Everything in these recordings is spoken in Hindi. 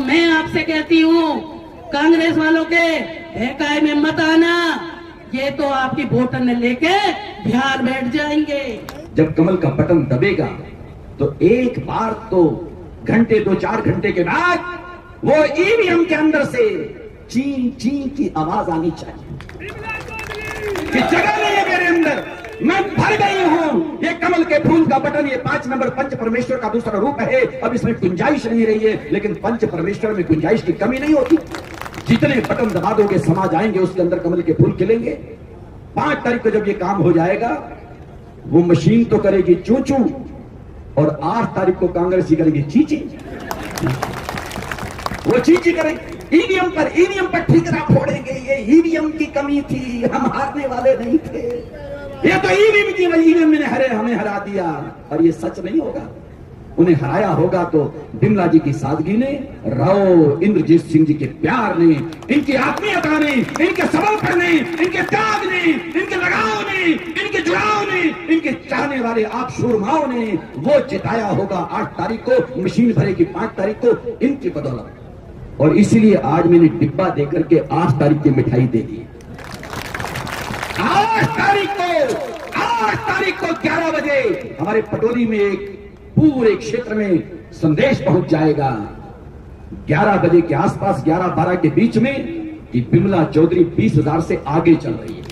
मैं आपसे कहती हूँ, कांग्रेस वालों के बहकाए में मत आना, ये तो आपकी वोटर लेके बिहार बैठ जाएंगे। जब कमल का बटन दबेगा तो एक बार तो घंटे 2-4 घंटे के बाद वो ईवीएम के अंदर से ची ची की आवाज आनी चाहिए कि जगह नहीं है मेरे अंदर, मैं भर गई हूं। ये कमल के फूल का बटन, ये 5 नंबर पंच परमेश्वर का दूसरा रूप है। अब इसमें गुंजाइश नहीं रही है, लेकिन पंच परमेश्वर में गुंजाइश की कमी नहीं होती। जितने बटन दबा दोगे समाज आएंगे, उसके अंदर कमल के फूल खिलेंगे। 5 तारीख को जब ये काम हो जाएगा, वो मशीन तो करेगी चू चू, और 8 तारीख को कांग्रेस ही करेगी चीची। वो चीची करेगी ईवीएम पर ठीकरा फोड़ेंगे। ये ईवीएम की कमी थी, हम हारने वाले नहीं थे। ये तो ईवीएम की वही, ईवीएम ने हमें हरा दिया। और ये सच नहीं होगा, उन्हें हराया होगा तो बिमला जी की सादगी ने, राव इंद्रजीत सिंह जी के प्यार ने, इनकी आत्मीयता ने, इनके समर्पण ने, इनके त्याग ने, इनके लगाव ने, इनके जुड़ाव ने, इनके चाहने वाले आप शूरमाओं ने वो जिताया होगा। 8 तारीख को मशीन भरेगी, 5 तारीख को इनकी बदौलत। और इसीलिए आज मैंने डिब्बा देकर के 8 तारीख की मिठाई दे दी। 8 तारीख को 11 बजे हमारे पटोरी में एक पूरे क्षेत्र में संदेश पहुंच जाएगा। 11 बजे के आसपास, 11-12 के बीच में, कि बिमला चौधरी 20,000 से आगे चल रही है।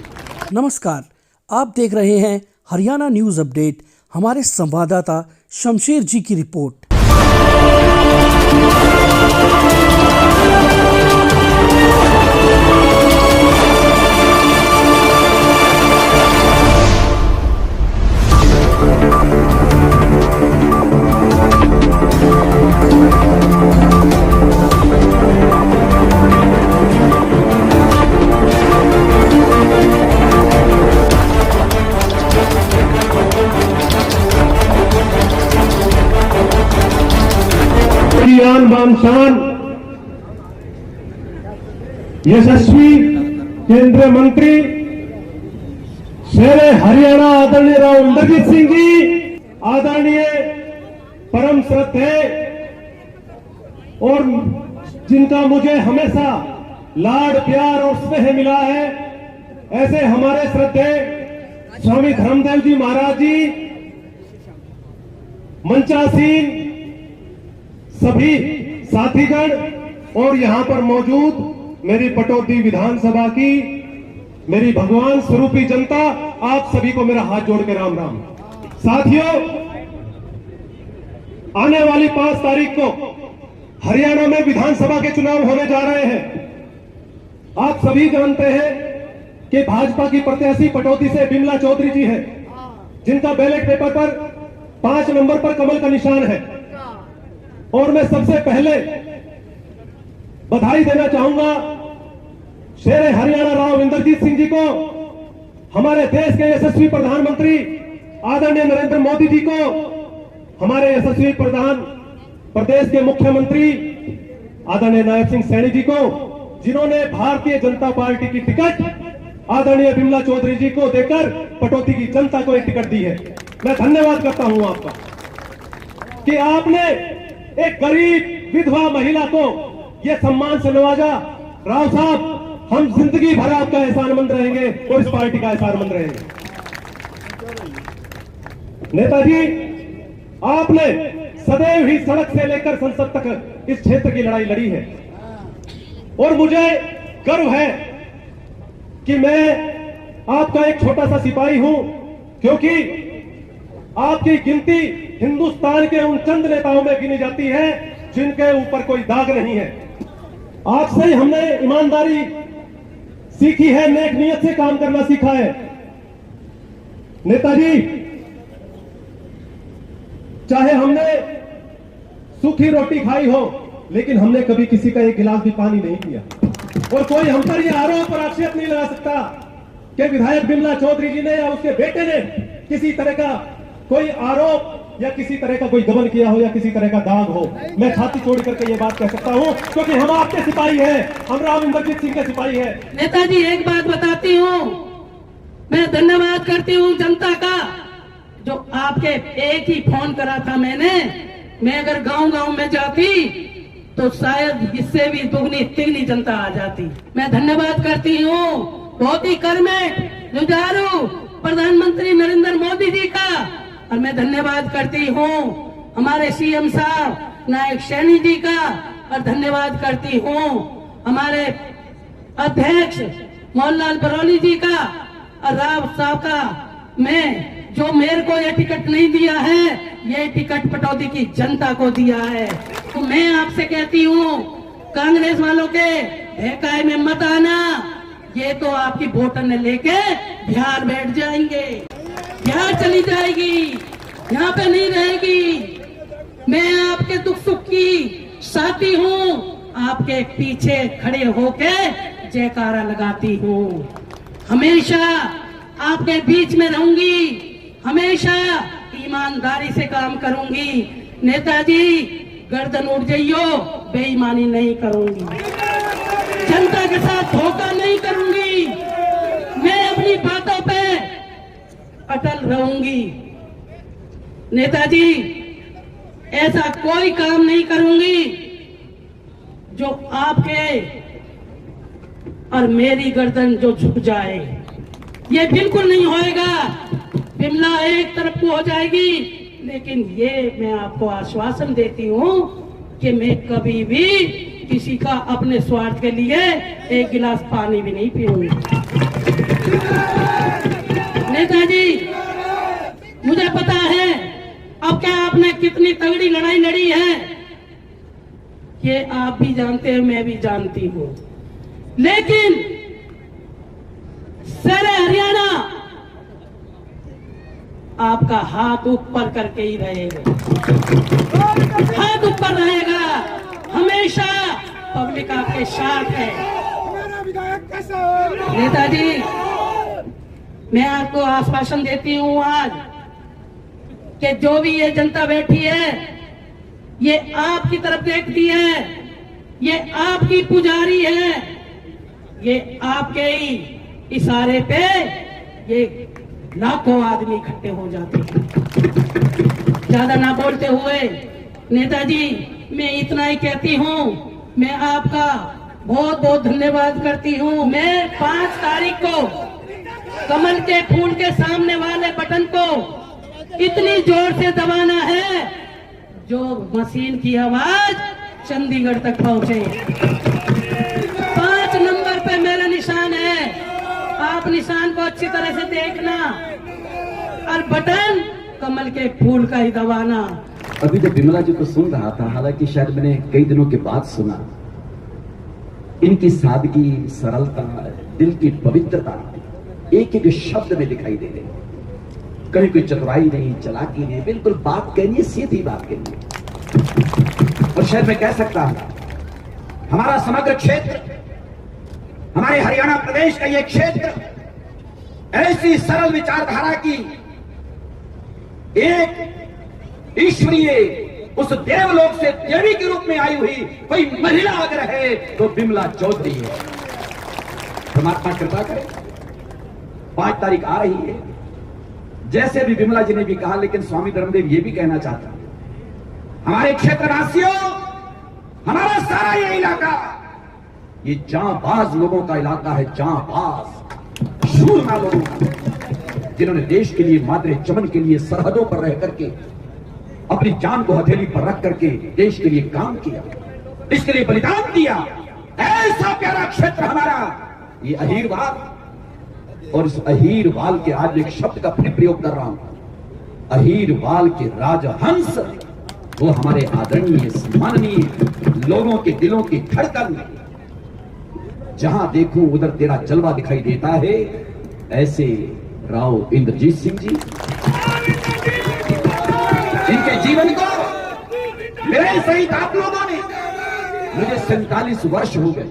नमस्कार, आप देख रहे हैं हरियाणा न्यूज अपडेट। हमारे संवाददाता शमशेर जी की रिपोर्ट। बामशान यशस्वी केंद्रीय मंत्री शेरे हरियाणा आदरणीय राव इंद्रजीत सिंह जी, आदरणीय परम श्रद्धेय और जिनका मुझे हमेशा लाड प्यार और स्नेह मिला है, ऐसे हमारे श्रद्धेय स्वामी धर्मदेव जी महाराज जी, मंचासीन सभी साथीगण और यहां पर मौजूद मेरी पटौदी विधानसभा की मेरी भगवान स्वरूपी जनता, आप सभी को मेरा हाथ जोड़ के राम राम। साथियों, आने वाली 5 तारीख को हरियाणा में विधानसभा के चुनाव होने जा रहे हैं। आप सभी जानते हैं कि भाजपा की प्रत्याशी पटौदी से बिमला चौधरी जी है, जिनका बैलेट पेपर पर 5 नंबर पर कमल का निशान है। और मैं सबसे पहले बधाई देना चाहूंगा शेरे हरियाणा राव इंद्रजीत सिंह जी को, हमारे देश के यशस्वी प्रधानमंत्री आदरणीय नरेंद्र मोदी जी को, हमारे यशस्वी प्रदेश के मुख्यमंत्री आदरणीय नायब सिंह सैनी जी को, जिन्होंने भारतीय जनता पार्टी की टिकट आदरणीय बिमला चौधरी जी को देकर पटौदी की जनता को एक टिकट दी है। मैं धन्यवाद करता हूं आपका कि आपने एक गरीब विधवा महिला को यह सम्मान से नवाजा। राव साहब, हम जिंदगी भर आपका एहसानमंद रहेंगे और इस पार्टी का एहसानमंद रहेंगे। नेताजी, आपने सदैव ही सड़क से लेकर संसद तक इस क्षेत्र की लड़ाई लड़ी है और मुझे गर्व है कि मैं आपका एक छोटा सा सिपाही हूं, क्योंकि आपकी गिनती हिंदुस्तान के उन चंद नेताओं में गिनी जाती है जिनके ऊपर कोई दाग नहीं है। आपसे हमने ईमानदारी सीखी है, नेक नियत से काम करना सीखा है। नेताजी, चाहे हमने सूखी रोटी खाई हो, लेकिन हमने कभी किसी का एक गिलास भी पानी नहीं पिया। और कोई हम पर यह आरोप और आक्षेप नहीं लगा सकता कि विधायक बिमला चौधरी जी ने या उसके बेटे ने किसी तरह का कोई आरोप या किसी तरह का कोई गबन किया हो या किसी तरह का दाग हो। मैं छाती छोड़ करके ये बात कह सकता हूं, क्योंकि हम आपके सिपाही हैं, हम राव इंद्रजीत सिंह के सिपाही हैं। नेताजी, एक बात बताती हूं, मैं धन्यवाद करती हूं जनता का, जो आपके एक ही फोन करा था मैंने। मैं अगर गांव गांव में जाती तो शायद इससे भी दुगनी तिगनी जनता आ जाती। मैं धन्यवाद करती हूँ बहुत ही कर्मठ जुझारू प्रधानमंत्री नरेंद्र मोदी जी का, और मैं धन्यवाद करती हूँ हमारे सीएम साहब नायक सैनी जी का, और धन्यवाद करती हूँ हमारे अध्यक्ष मोहनलाल बरौली जी का और राव साहब का। मैं जो मेरे को ये टिकट नहीं दिया है, ये टिकट पटौदी की जनता को दिया है। तो मैं आपसे कहती हूँ कांग्रेस वालों के बहकाए में मत आना, ये तो आपकी वोटर ने लेके बिहार बैठ जाएंगे, बिहार चली जाएगी, यहाँ पे नहीं रहेगी। मैं आपके दुख सुख की साथी हूँ, आपके पीछे खड़े होके जयकारा लगाती हूँ, हमेशा आपके बीच में रहूंगी, हमेशा ईमानदारी से काम करूंगी। नेताजी गर्दन उठ जाइयो, बेईमानी नहीं करूंगी, जनता के साथ धोखा नहीं करूंगी, मैं अपनी बातों पे अटल रहूंगी। नेताजी ऐसा कोई काम नहीं करूंगी जो आपके और मेरी गर्दन जो झुक जाए, ये बिल्कुल नहीं होएगा। बिमला एक तरफ को हो जाएगी, लेकिन ये मैं आपको आश्वासन देती हूँ कि मैं कभी भी किसी का अपने स्वार्थ के लिए एक गिलास पानी भी नहीं पीऊंगी। नेताजी मुझे पता है अब क्या आपने कितनी तगड़ी लड़ाई लड़ी है, ये आप भी जानते हैं, मैं भी जानती हूँ, लेकिन सारे हरियाणा आपका हाथ ऊपर करके ही रहेगा, हाथ ऊपर रहेगा, हमेशा पब्लिक आपके साथ है। नेताजी मैं आपको आश्वासन देती हूँ आज कि जो भी ये जनता बैठी है, ये आपकी तरफ देखती है, ये आपकी पुजारी है, ये आपके ही इशारे पे ये लाखों आदमी इकट्ठे हो जाते हैं। ज्यादा ना बोलते हुए नेताजी मैं इतना ही कहती हूँ, मैं आपका बहुत बहुत धन्यवाद करती हूँ। मैं 5 तारीख को कमल के फूल के सामने वाले बटन को इतनी जोर से दबाना है जो मशीन की आवाज चंडीगढ़ तक पहुंचे। 5 नंबर पे मेरा निशान है, आप निशान को अच्छी तरह से देखना और बटन कमल के फूल का ही दबाना। अभी जब बिमला जी को सुन रहा था, हालांकि शायद मैंने कई दिनों के बाद सुना, इनकी सादगी, सरलता, दिल की पवित्रता एक एक शब्द में दिखाई दे रही। कहीं कोई चतुराई नहीं, चालाकी नहीं, बिल्कुल बात कहनी है, सीधी बात कहनी है। और शायद मैं कह सकता हूं हमारा समग्र क्षेत्र, हमारे हरियाणा प्रदेश का यह क्षेत्र ऐसी सरल विचारधारा की एक ईश्वरीय उस देवलोक से देवी के रूप में आई हुई कोई महिला अगर है तो बिमला चौधरी है। परमात्मा कृपा करे। 5 तारीख आ रही है, जैसे भी बिमला जी ने भी कहा, लेकिन स्वामी धर्मदेव ये भी कहना चाहता, हमारे क्षेत्रवासियों, हमारा सारा ये इलाका ये जांबाज लोगों का इलाका है, जांबाज शूरना लोगों का, जिन्होंने देश के लिए, मादरे चमन के लिए सरहदों पर रह करके अपनी जान को हथेली पर रख करके देश के लिए काम किया, इसके लिए बलिदान दिया। ऐसा प्यारा क्षेत्र हमारा ये अहीरवाल। और इस अहीरवाल के आज एक शब्द का फिर प्रयोग कर रहा हूं, अहीरवाल के राजहंस, वो हमारे आदरणीय सम्माननीय लोगों के दिलों की धड़कन, जहां देखूं उधर तेरा जलवा दिखाई देता है, ऐसे राव इंद्रजीत सिंह जी, इनके जीवन को मेरे सहित आप लोगों ने, मुझे 47 वर्ष हो गए,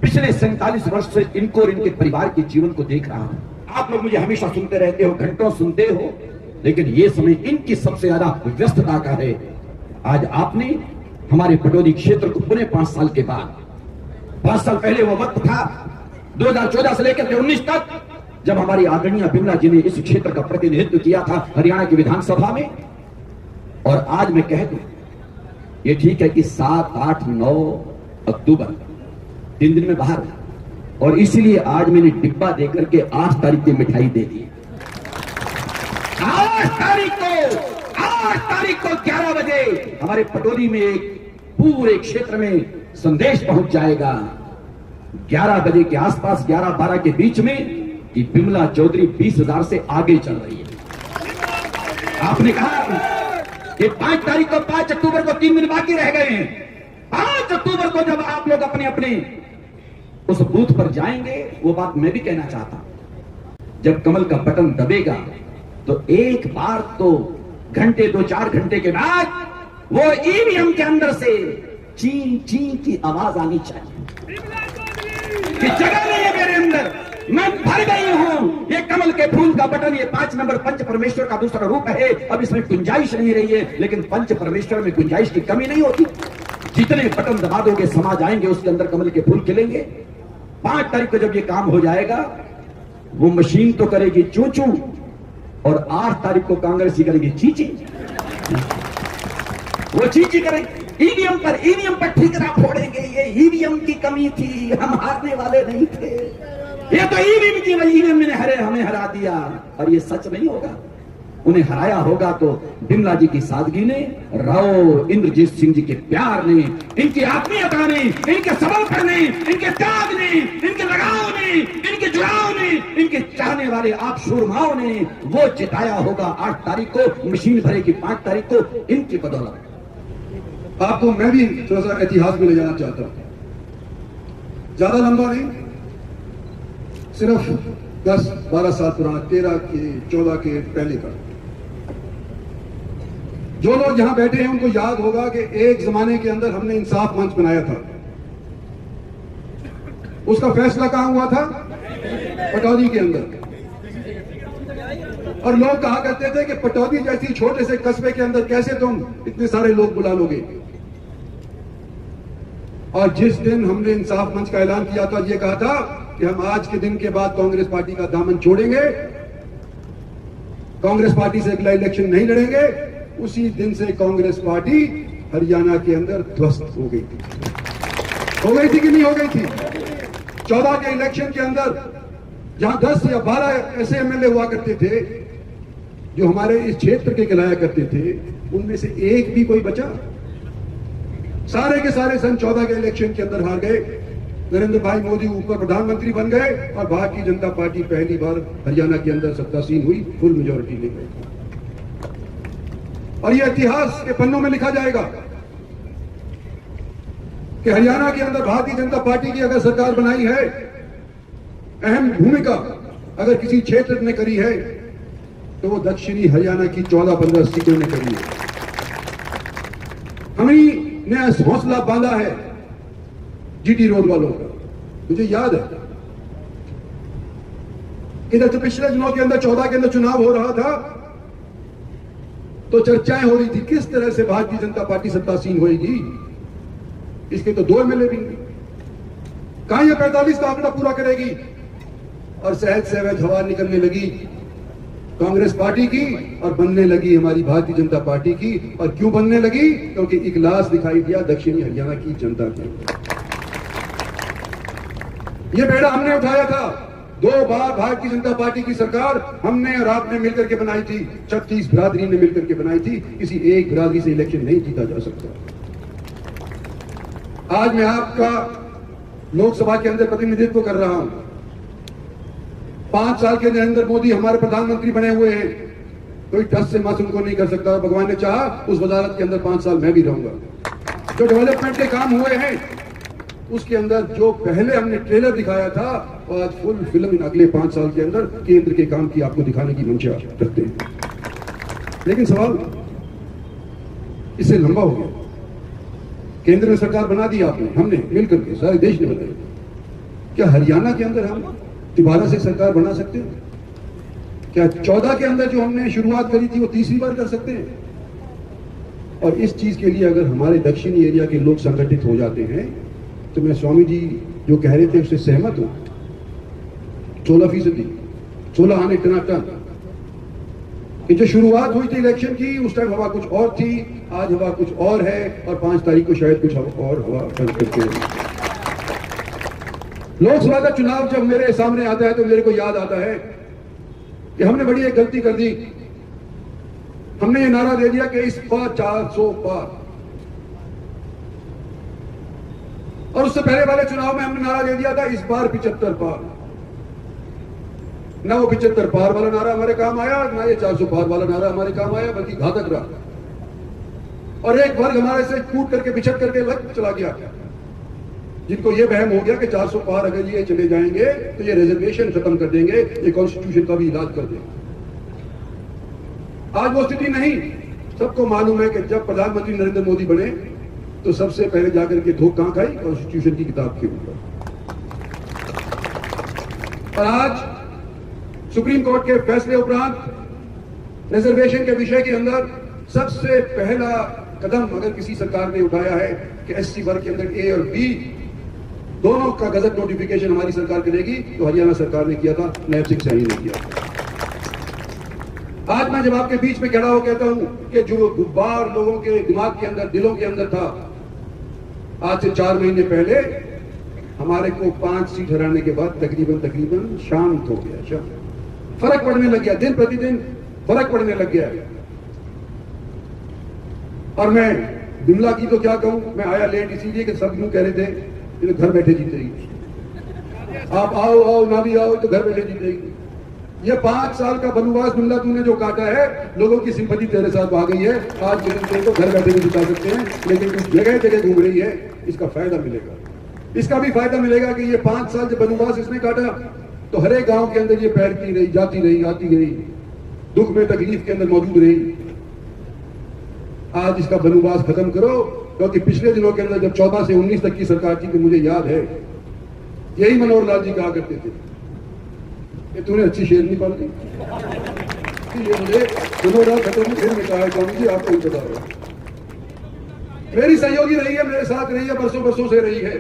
पिछले 47 वर्ष से इनको और इनके परिवार के जीवन को देख रहा हूं। आप लोग मुझे हमेशा सुनते रहते हो, घंटों सुनते हो, लेकिन ये समय इनकी सबसे ज्यादा व्यस्तता का है। आज आपने हमारे पटौदी क्षेत्र को पुनः 5 साल के बाद, 5 साल पहले वो वक्त था 2014 से लेकर 19 तक, जब हमारी आदरणीय बिमला जी ने इस क्षेत्र का प्रतिनिधित्व किया था हरियाणा की विधानसभा में। और आज मैं कह दूं ये ठीक है कि 7, 8, 9 अक्टूबर 3 दिन में बाहर है, और इसीलिए आज मैंने डिब्बा देकर के 8 तारीख की मिठाई दे दी। 8 तारीख को 11 बजे हमारे पटोरी में एक पूरे क्षेत्र में संदेश पहुंच जाएगा, 11 बजे के आसपास, 11-12 के बीच में, कि बिमला चौधरी 20,000 से आगे चल रही है। आपने कहा कि 5 तारीख को, 5 अक्टूबर को 3 दिन बाकी रह गए हैं। 5 अक्टूबर को जब आप लोग अपने अपने उस बूथ पर जाएंगे, वो बात मैं भी कहना चाहता हूं, जब कमल का बटन दबेगा तो एक बार तो घंटे 2-4 घंटे के बाद वो ईवीएम के अंदर से ची ची की आवाज आनी चाहिए कि जगह नहीं है मेरे अंदर, मैं भर गई हूं। ये कमल के फूल का बटन, ये 5 नंबर पंच परमेश्वर का दूसरा रूप है। अब इसमें गुंजाइश नहीं रही है, लेकिन पंच परमेश्वर में गुंजाइश की कमी नहीं होती। जितने बटन दबा दोगे समाज आएंगे, उसके अंदर कमल के फूल खिलेंगे। 5 तारीख को जब ये काम हो जाएगा, वो मशीन तो करेगी चू चू, और 8 तारीख को कांग्रेस ही करेगी चीची। वो चीची करेगी ईवीएम पर ठिकरा फोड़ेंगे। ये ईवीएम की कमी थी, हम हारने वाले नहीं थे। ये तो ईवीएम की वही, ईवीएम ने हमें हरा दिया, और ये सच नहीं होगा। उन्हें हराया होगा तो बिमला जी की सादगी ने, राव इंद्रजीत सिंह जी के प्यार ने, इनकी आत्मीयता ने, इनके समर्पण ने, इनके त्याग ने, इनके लगाव ने, इनके जुड़ाव ने, इनके चाहने वाले आप शूरमाओं ने वो जिताया होगा। 8 तारीख को मशीन भरेगी, 5 तारीख को इनकी बदौलत। आपको मैं भी थोड़ा सा इतिहास में ले जाना चाहता हूं, ज्यादा लंबा नहीं, सिर्फ 10-12 साल पुराना, 13 के पहले का। जो लोग यहां बैठे हैं उनको याद होगा कि एक जमाने के अंदर हमने इंसाफ मंच बनाया था। उसका फैसला कहां हुआ था? पटौदी के अंदर। और लोग कहा करते थे कि पटौदी जैसी छोटे से कस्बे के अंदर कैसे तुम इतने सारे लोग बुला लोगे। और जिस दिन हमने इंसाफ मंच का ऐलान किया था, यह कहा था कि हम आज के दिन के बाद कांग्रेस पार्टी का दामन छोड़ेंगे, कांग्रेस पार्टी से अगला इलेक्शन नहीं लड़ेंगे। उसी दिन से कांग्रेस पार्टी हरियाणा के अंदर ध्वस्त हो गई थी। हो गई थी कि नहीं हो गई थी? 14 के इलेक्शन के अंदर जहां 10 या 12 ऐसे एमएलए हुआ करते थे जो हमारे इस क्षेत्र के कहलाया करते थे, उनमें से एक भी कोई बचा? सारे के सारे सन 14 के इलेक्शन के अंदर हार गए। नरेंद्र भाई मोदी ऊपर प्रधानमंत्री बन गए और भारतीय जनता पार्टी पहली बार हरियाणा के अंदर सत्तासीन हुई, फुल मेजॉरिटी ले गई। और यह इतिहास के पन्नों में लिखा जाएगा कि हरियाणा के अंदर भारतीय जनता पार्टी की अगर सरकार बनाई है, अहम भूमिका अगर किसी क्षेत्र ने करी है तो वो दक्षिणी हरियाणा की 14-15 सीटों ने करी है। हमने ने हौसला बांधा है जीटी रोड वालों का। मुझे याद है इधर तो पिछले दिनों के अंदर 14 के अंदर चुनाव हो रहा था तो चर्चाएं हो रही थी किस तरह से भारतीय जनता पार्टी सत्तासीन होगी। इसके तो 2 एमएलए भी नहीं, कहां यह 45 का आंकड़ा पूरा करेगी। और सहज सहज हवा निकलने लगी कांग्रेस पार्टी की और बनने लगी हमारी भारतीय जनता पार्टी की। और क्यों बनने लगी? क्योंकि इखलास दिखाई दिया दक्षिणी हरियाणा की जनता को। यह बेड़ा हमने उठाया था। 2 बार भारतीय जनता पार्टी की सरकार हमने और आपने मिलकर के बनाई थी। 36 बिरादरी ने मिलकर के बनाई थी। किसी एक बिरादरी से इलेक्शन नहीं जीता जा सकता। आज मैं आपका लोकसभा के अंदर प्रतिनिधित्व कर रहा हूं। 5 साल के नरेंद्र मोदी हमारे प्रधानमंत्री बने हुए हैं। कोई टस से मस उनको नहीं कर सकता। भगवान ने चाहा उस वजारत के अंदर 5 साल मैं भी रहूंगा। जो डेवलपमेंट के काम हुए हैं उसके अंदर जो पहले हमने ट्रेलर दिखाया था और आज फुल फिल्म इन अगले 5 साल के अंदर केंद्र के काम की आपको दिखाने की मंशा रखते हैं। लेकिन सवाल इससे लंबा हो गया। केंद्र में सरकार बना दी आपने, हमने मिलकर के, सारे देश ने बनाई। क्या हरियाणा के अंदर हम दोबारा से सरकार बना सकते हैं? क्या 14 के अंदर जो हमने शुरुआत करी थी वो तीसरी बार कर सकते हैं? और इस चीज के लिए अगर हमारे दक्षिणी एरिया के लोग संगठित हो जाते हैं तो मैं स्वामी जी जो कह रहे थे उससे सहमत हूं। 16%, 16 आने टनाटन। कि जो शुरुआत हुई थी इलेक्शन की उस टाइम हवा कुछ और थी, आज हवा कुछ और है और 5 तारीख को शायद कुछ और हवा बन करके। लोकसभा का चुनाव जब मेरे सामने आता है तो मेरे को याद आता है कि हमने बड़ी एक गलती कर दी। हमने ये नारा दे दिया कि इस बार 400 पार, और उससे पहले वाले चुनाव में हमने नारा दे दिया था इस बार 75 पार। ना वो 75 पार वाला नारा हमारे काम आया, ना ये 400 पार वाला नारा हमारे काम आया, बल्कि घातक रहा। और एक वर्ग हमारे से कूट करके बिछड़ करके लग चला गया, जिनको ये वहम हो गया कि 400 पार अगर ये चले जाएंगे तो ये रिजर्वेशन खत्म कर देंगे, ये कॉन्स्टिट्यूशन का भी इलाज कर देंगे। आज वो स्थिति नहीं। सबको मालूम है कि जब प्रधानमंत्री नरेंद्र मोदी बने तो सबसे पहले जाकर के धोख कहां खाई? कॉन्स्टिट्यूशन की किताब के ऊपर। और आज सुप्रीम कोर्ट के फैसले उपरांत रिजर्वेशन के विषय के अंदर सबसे पहला कदम अगर किसी सरकार ने उठाया है कि एससी वर्ग के अंदर ए और बी दोनों का गजट नोटिफिकेशन हमारी सरकार करेगी, तो हरियाणा सरकार ने किया था, नैब सिंह सैनी ने किया। आज मैं जब आपके बीच में खड़ा हो कहता हूं कि जो गुब्बार लोगों के दिमाग के अंदर, दिलों के अंदर था, आज से 4 महीने पहले हमारे को 5 सीट हराने के बाद तकरीबन शांत हो गया। फर्क पड़ने लग गया, दिन प्रतिदिन फर्क पड़ने लग गया। और मैं बिमला की तो क्या कहूं, मैं आया लेट इसीलिए कि सब यूं कह रहे थे कि घर बैठे जीतेगी, आप आओ आओ ना भी आओ तो घर बैठे जीतेगी। ये 5 साल का वनवास बिमला तूने जो काटा है, लोगों की सिंपैथी तेरे साथ आ गई है। आज तेरे को घर बैठे भी जिता सकते हैं, लेकिन तू जगह जगह घूम रही है, इसका फायदा मिलेगा। इसका भी फायदा मिलेगा कि ये 5 साल जब वनवास इसने काटा तो हर एक गांव के अंदर ये पैरती रही, जाती रही, आती रही, दुख में तकलीफ के अंदर मौजूद रही। आज इसका वनवास खत्म करो, क्योंकि पिछले दिनों के अंदर जब 14 से 19 तक की सरकार थी, कि मुझे याद है यही मनोहर लाल जी कहा करते थे कि तूने अच्छी शेर नहीं पाल दी। ये मुझे मनोहर लाल खत्म फिर में कहा है, स्वामी जी आपको ही बता रहा हूं। मेरी सहयोगी रही है, मेरे साथ रही है, बरसों से रही है,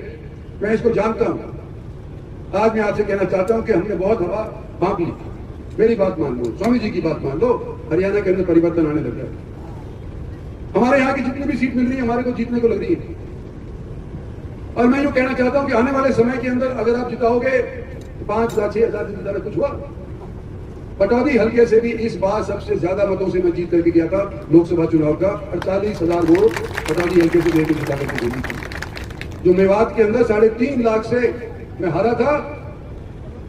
मैं इसको जानता हूं। आज मैं आपसे कहना चाहता हूं कि हमने बहुत हवा भांप ली। मेरी बात मान लो, स्वामी जी की बात मान लो, हरियाणा के अंदर परिवर्तन आने लग गया। हमारे यहाँ की जितनी भी सीट मिल रही है हमारे को जीतने को लग रही है। और मैं यूं कहना चाहता हूं कि आने वाले समय के अंदर अगर आप जिताओगे तो 5,000 6,000 से ज्यादा कुछ हुआ। पटौदी हल्के से भी इस बार सबसे ज्यादा मतों से मैं जीत करके गया था लोकसभा चुनाव का, 48,000 वोट पटौदी हल्के से लेकर जिता करके दे दी थी। जो मेवात के अंदर 3.5 लाख से मैं हारा था,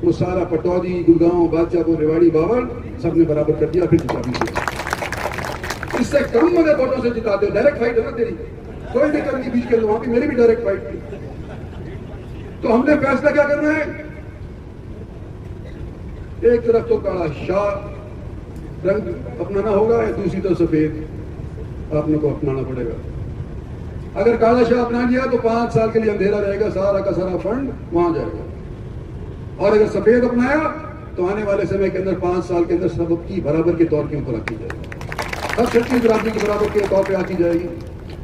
वो सारा पटौदी, गुड़गांव, बादशाहपुर, रेवाड़ी, बावल सबने बराबर कर दिया, फिर जिता भी। इससे कम मगर वोटों से जिताते हो। डायरेक्ट फाइट है ना तेरी, कोई दिक्कत नहीं बीच के अंदर, वहां भी मेरी भी डायरेक्ट फाइट थी। तो हमने फैसला क्या करना है, एक तरफ तो काला शाह रंग अपनाना होगा, दूसरी तरफ सफेद अपने को अपनाना पड़ेगा। अगर काला शाह अपना लिया तो 5 साल के लिए अंधेरा रहेगा, सारा का सारा फंड वहां जाएगा। और अगर सफेद अपनाया तो आने वाले समय के अंदर 5 साल के अंदर सबकी बराबर के तौर के ऊपर आती जाएगी, हर शक्ति बराबरी के बराबर के तौर पे आती जाएगी।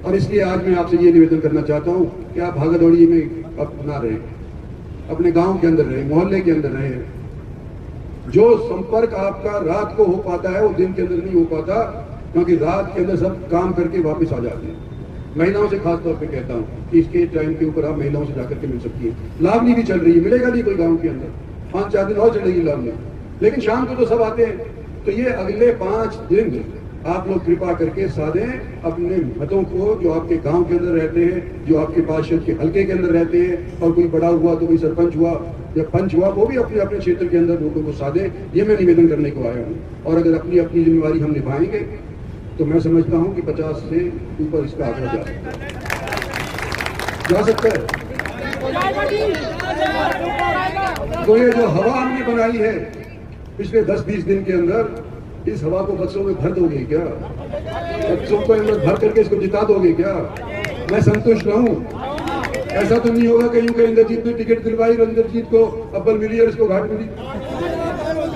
और इसलिए आज मैं आपसे ये निवेदन करना चाहता हूं कि आप भागदौड़ी में अब ना रहे, अपने गांव के अंदर रहे, मोहल्ले के अंदर रहे। जो संपर्क आपका रात को हो पाता है वो दिन के अंदर नहीं हो पाता, क्योंकि रात के अंदर सब काम करके वापस आ जाते हैं। महिलाओं से खास तौर पे कहता हूं कि इसके टाइम के ऊपर आप महिलाओं से जाकर के मिल सकती है। लावनी भी चल रही है, मिलेगा नहीं कोई गांव के अंदर, 5-4 दिन और चलेगी लावनी, लेकिन शाम को तो सब आते हैं। तो ये अगले 5 दिन आप लोग कृपा करके साधें अपने मतों को, जो आपके गांव के अंदर रहते हैं, जो आपके पार्षद के हल्के के अंदर रहते हैं, और कोई बड़ा हुआ तो कोई सरपंच हुआ या पंच हुआ, वो भी अपने अपने क्षेत्र के अंदर लोगों को साधे। ये मैं निवेदन करने को आया हूँ। और अगर अपनी अपनी जिम्मेवारी हम निभाएंगे तो मैं समझता हूँ कि 50 से ऊपर इसका आंकड़ा जा सकता है। तो ये जो हवा हमने बनाई है पिछले 10-20 दिन के अंदर, इस हवा को बच्चों में भर दोगे क्या? बच्चों को अंदर भर करके इसको जिता दोगे क्या? मैं संतुष्ट रहूं। ऐसा तो नहीं होगा कि यूं कहीं इंद्रजीत ने टिकट दिलवाई, इंद्रजीत को अव्वल मिली और इसको घाट मिली,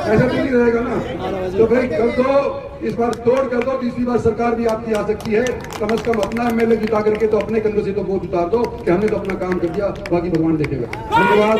ऐसा तो नहीं रहेगा ना। तो भाई कर दो, इस बार तोड़ कर दो, तीसरी बार सरकार भी आपकी आ सकती है। कम से कम अपना एमएलए जिता करके तो अपने कंधों से तो बोझ उतार दो कि हमने तो अपना काम कर दिया, बाकी भगवान देखेगा। धन्यवाद।